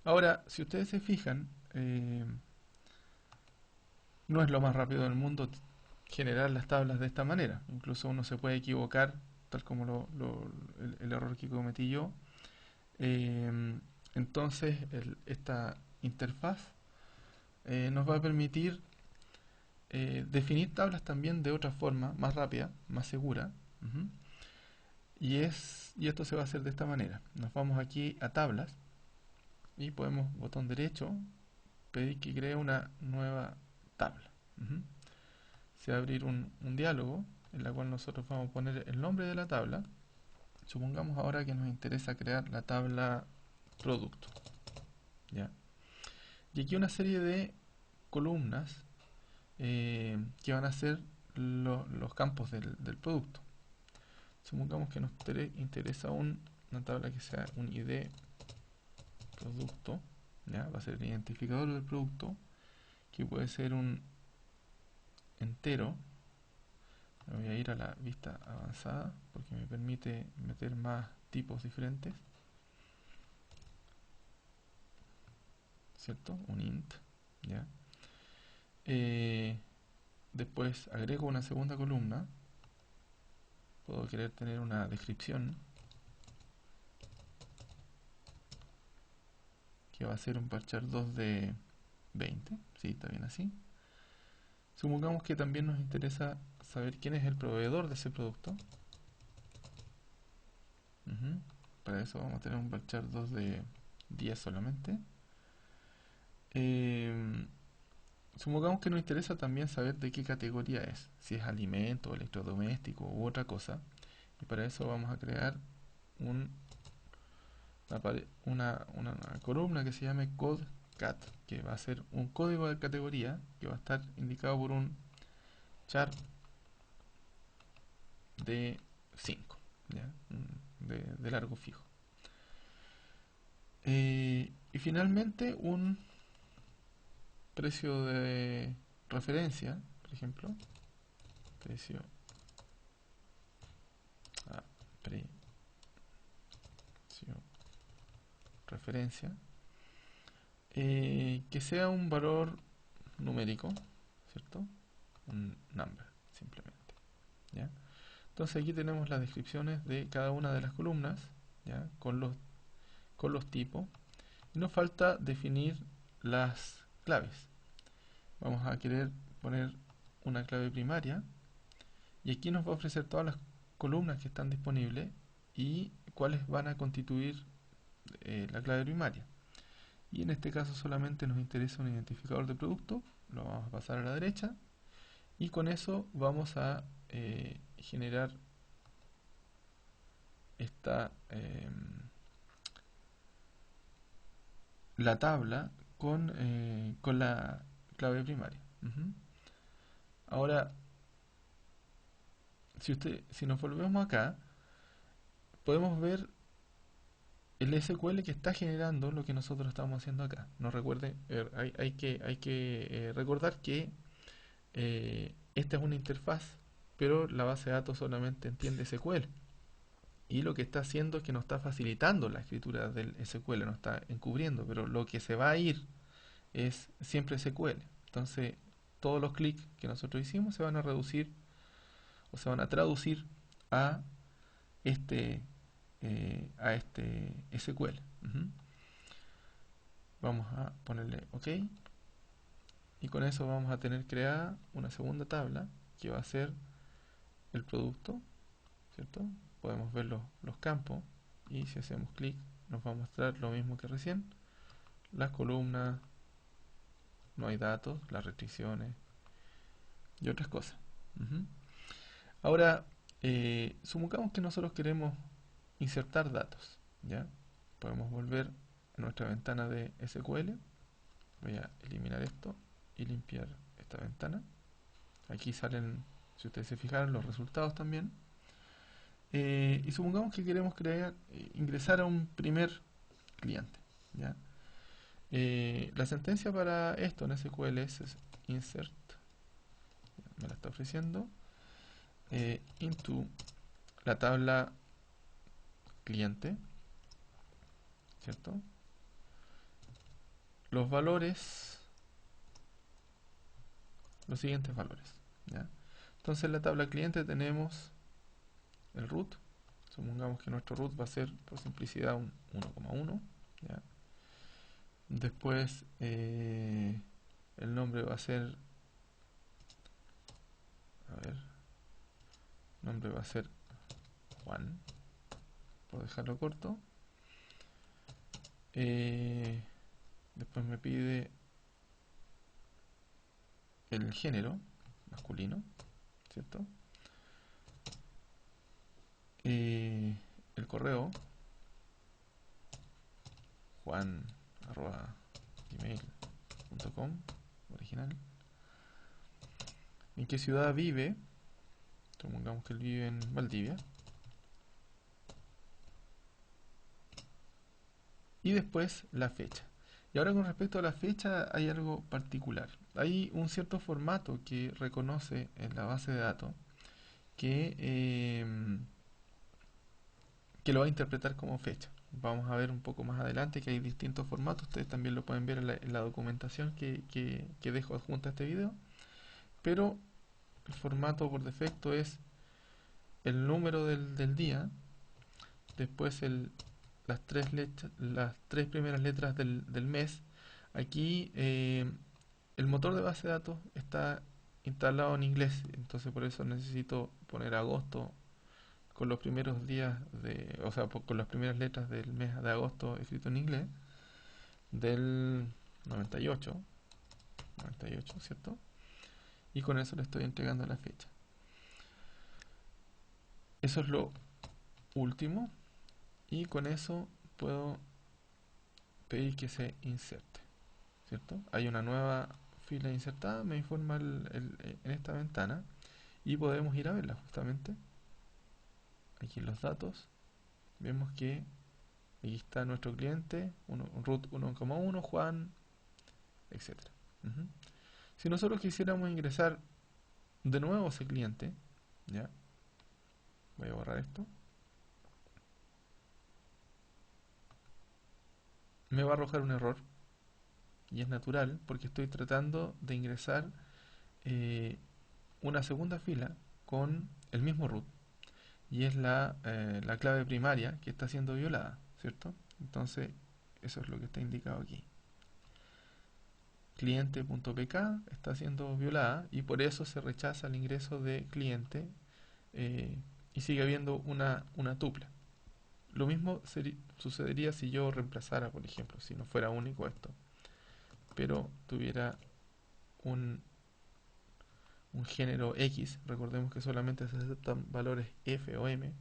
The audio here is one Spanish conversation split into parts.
Ahora, si ustedes se fijan, no es lo más rápido del mundo generar las tablas de esta manera. Incluso uno se puede equivocar, tal como el error que cometí yo. Eh, entonces, esta interfaz nos va a permitir definir tablas también de otra forma, más rápida, más segura. Ujú. Y esto se va a hacer de esta manera. Nos vamos aquí a tablas y podemos, botón derecho, pedir que cree una nueva tabla. Ujú. Se va a abrir un diálogo en la cual nosotros vamos a poner el nombre de la tabla. Supongamos ahora que nos interesa crear la tabla producto. ¿Ya? Y aquí una serie de columnas que van a ser los campos del producto. Supongamos que nos interesa una tabla que sea un ID producto. ¿Ya? Va a ser el identificador del producto, que puede ser un entero. Me voy a ir a la vista avanzada porque me permite meter más tipos diferentes, ¿cierto? Un int, ¿ya? Eh, Después agrego una segunda columna. Puedo querer tener una descripción que va a ser un parchar 2 de 20. Sí, está bien así. Supongamos que también nos interesa saber quién es el proveedor de ese producto. Ujú. Para eso vamos a tener un parchar 2 de 10 solamente. Eh, Supongamos que nos interesa también saber de qué categoría es, si es alimento, electrodoméstico u otra cosa. Y para eso vamos a crear un, una columna que se llame code cat, que va a ser un código de categoría que va a estar indicado por un char de 5, ¿ya? De largo fijo. Y finalmente un precio de referencia, por ejemplo, precio a precio referencia, que sea un valor numérico, ¿cierto? Un number, simplemente, ¿ya? Entonces aquí tenemos las descripciones de cada una de las columnas, ¿ya? Con los tipos. Y nos falta definir las claves. Vamos a querer poner una clave primaria y aquí nos va a ofrecer todas las columnas que están disponibles y cuáles van a constituir la clave primaria. Y en este caso solamente nos interesa un identificador de producto, lo vamos a pasar a la derecha y con eso vamos a generar esta la tabla con la clave primaria. Ujú. Ahora, si nos volvemos acá, podemos ver el SQL que está generando lo que nosotros estamos haciendo acá. Nos recuerden, hay que recordar que esta es una interfaz, pero la base de datos solamente entiende SQL. Y lo que está haciendo es que nos está facilitando la escritura del SQL, nos está encubriendo, pero lo que se va a ir es siempre SQL. Entonces, todos los clics que nosotros hicimos se van a reducir o se van a traducir a este, a este SQL. Ujú. Vamos a ponerle OK y con eso vamos a tener creada una segunda tabla que va a ser el producto, ¿cierto? Podemos ver los campos y si hacemos clic nos va a mostrar lo mismo que recién, las columnas, no hay datos, las restricciones y otras cosas. Ujú. Ahora, supongamos que nosotros queremos insertar datos, ¿ya? Podemos volver a nuestra ventana de SQL. Voy a eliminar esto y limpiar esta ventana. Aquí salen, si ustedes se fijaron, los resultados también. Y supongamos que queremos ingresar a un primer cliente, ¿ya? La sentencia para esto en SQL es insert, me la está ofreciendo, into la tabla cliente, ¿cierto? los valores, los siguientes valores, ¿ya? Entonces en la tabla cliente tenemos el root. Supongamos que nuestro root va a ser, por simplicidad, un 1,1, ¿ya? Después el nombre va a ser, a ver, el nombre va a ser Juan, por dejarlo corto. Después me pide el género masculino, ¿cierto? El correo juan@gmail.com, original. ¿En qué ciudad vive? Supongamos que él vive en Valdivia. Y después la fecha. Y ahora con respecto a la fecha hay algo particular. Hay un cierto formato que reconoce en la base de datos que lo va a interpretar como fecha. Vamos a ver un poco más adelante que hay distintos formatos. Ustedes también lo pueden ver en la documentación que dejo adjunta a este video. Pero el formato por defecto es el número del día, después las tres primeras letras del mes. Aquí el motor de base de datos está instalado en inglés, entonces por eso necesito poner agosto con los primeros días o sea, con las primeras letras del mes de agosto escrito en inglés, del 98, ¿cierto? Y con eso le estoy entregando la fecha. Eso es lo último, y con eso puedo pedir que se inserte, ¿cierto? Hay una nueva fila insertada, me informa en esta ventana, y podemos ir a verla justamente. Aquí en los datos vemos que aquí está nuestro cliente, root 1,1, Juan, etcétera. Si nosotros quisiéramos ingresar de nuevo ese cliente, ya, voy a borrar esto, me va a arrojar un error, y es natural porque estoy tratando de ingresar eh, una segunda fila con el mismo root, y es la clave primaria que está siendo violada, ¿cierto? Entonces eso es lo que está indicado aquí. Cliente.pk está siendo violada y por eso se rechaza el ingreso de cliente, eh, y sigue habiendo una tupla. Lo mismo sucedería si yo reemplazara, por ejemplo, si no fuera único esto, pero tuviera un, un género X. Recordemos que solamente se aceptan valores F o M,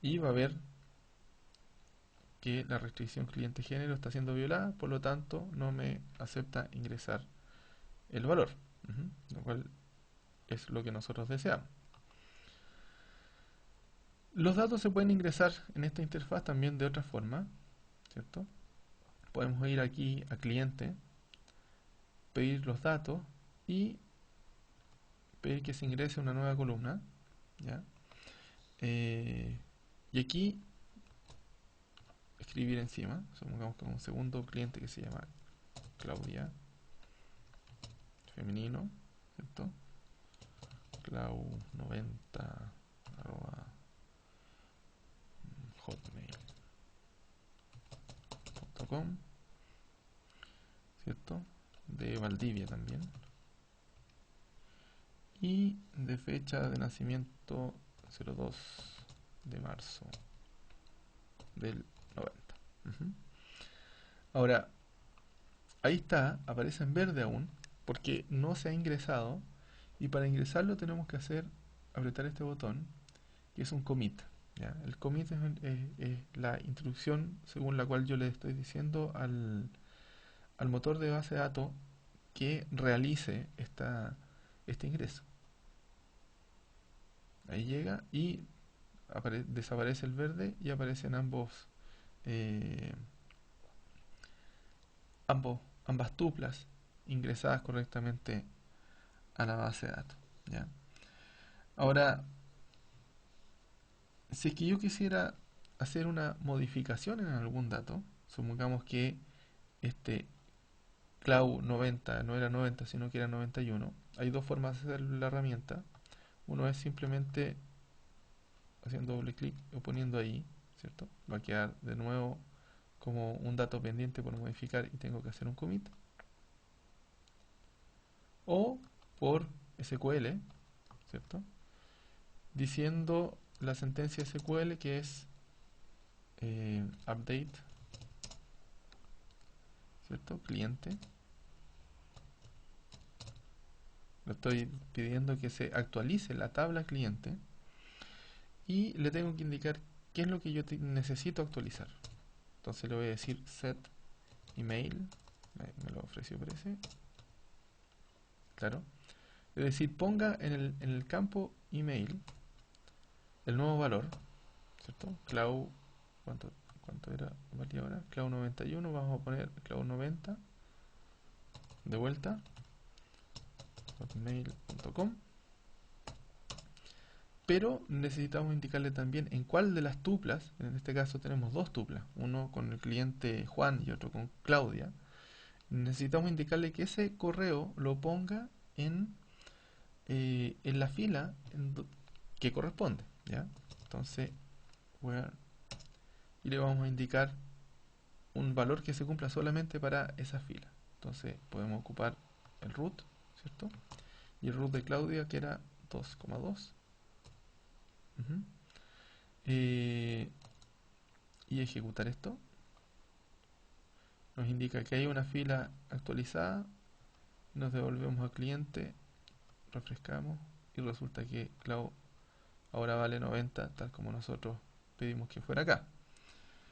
y va a ver que la restricción cliente género está siendo violada, por lo tanto no me acepta ingresar el valor, lo cual es lo que nosotros deseamos. Los datos se pueden ingresar en esta interfaz también de otra forma, ¿cierto? Podemos ir aquí a cliente, pedir los datos y pedir que se ingrese una nueva columna, ¿ya? Y aquí escribir encima, supongamos que un segundo cliente que se llama Claudia, femenino, ¿cierto? Clau90 arroba hotmail.com, ¿cierto? De Valdivia también. Y de fecha de nacimiento 02 de marzo del 90. Ahora, ahí está, aparece en verde aún, porque no se ha ingresado, y para ingresarlo tenemos que apretar este botón, que es un commit, ¿ya? El commit es la instrucción según la cual yo le estoy diciendo al motor de base de datos que realice este ingreso. Ahí llega y desaparece el verde y aparecen eh, ambas tuplas ingresadas correctamente a la base de datos, ¿ya? Ahora, si es que yo quisiera hacer una modificación en algún dato, supongamos que este Clau 90 no era 90 sino que era 91. Hay dos formas de hacer la herramienta. Uno es simplemente haciendo doble clic o poniendo ahí, ¿cierto? Va a quedar de nuevo como un dato pendiente por modificar y tengo que hacer un commit. O por SQL, ¿cierto? Diciendo la sentencia SQL que es update, ¿cierto? Cliente. Le estoy pidiendo que se actualice la tabla cliente y le tengo que indicar qué es lo que yo necesito actualizar. Entonces le voy a decir set email, me lo ofreció, parece, claro. Es decir, ponga en el campo email el nuevo valor, ¿cierto? Clau, ¿cuánto era? Valía ahora? Clau 91, vamos a poner Clau 90, de vuelta, hotmail.com. Pero necesitamos indicarle también en cuál de las tuplas, en este caso tenemos dos tuplas, uno con el cliente Juan y otro con Claudia. Necesitamos indicarle que ese correo lo ponga en la fila que corresponde, ¿ya? Entonces, where, y le vamos a indicar un valor que se cumpla solamente para esa fila. Entonces, podemos ocupar el root, ¿cierto? Y el root de Claudia que era 2,2. Uh-huh. eh, y ejecutar esto. Nos indica que hay una fila actualizada. Nos devolvemos al cliente, refrescamos y resulta que Clau ahora vale 90, tal como nosotros pedimos que fuera acá.